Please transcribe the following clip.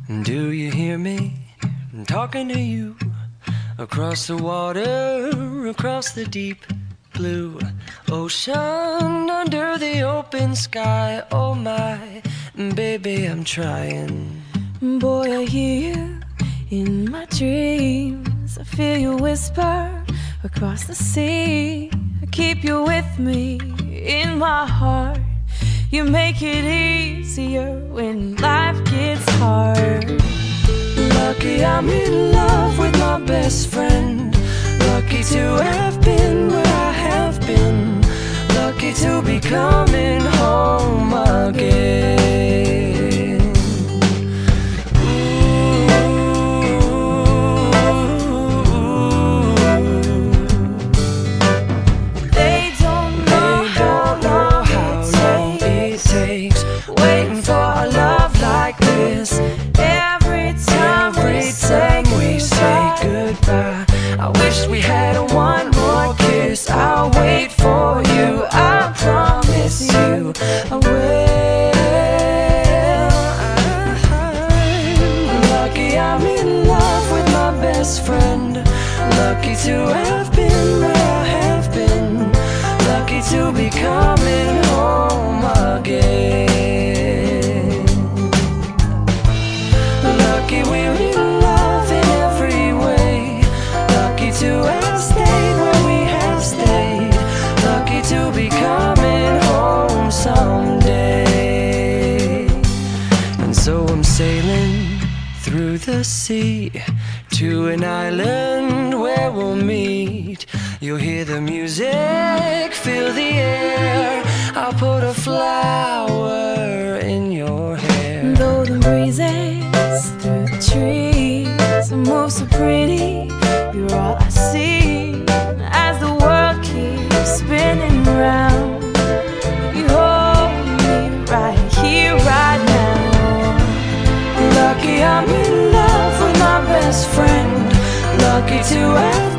Do you hear me? I'm talking to you. Across the water, across the deep blue ocean, under the open sky. Oh my, baby, I'm trying. Boy, I hear you in my dreams. I feel you whisper across the sea. I keep you with me in my heart. You make it easier when life gets hard. Lucky I'm in love with my best friend. Lucky to have been where I have been. Lucky to be coming home again. They don't know how long it takes waiting for a love like this. Every time we say goodbye, I wish we had one more kiss. I'll wait for you, I promise you I will. Lucky I'm in love with my best friend. Lucky to have been where I have been. Lucky to be coming home again. Lucky we're in love in every way. Lucky to have stayed where we have stayed. Lucky to be coming home someday. And so I'm sailing through the sea to an island where we'll meet. You'll hear the music, feel the air. I'll put a flower in your hair. Though the breezes through the trees move so pretty, you're all I see as the world keeps spinning round. You hold me right here, right now. Lucky I'm in love with my best friend. Lucky to have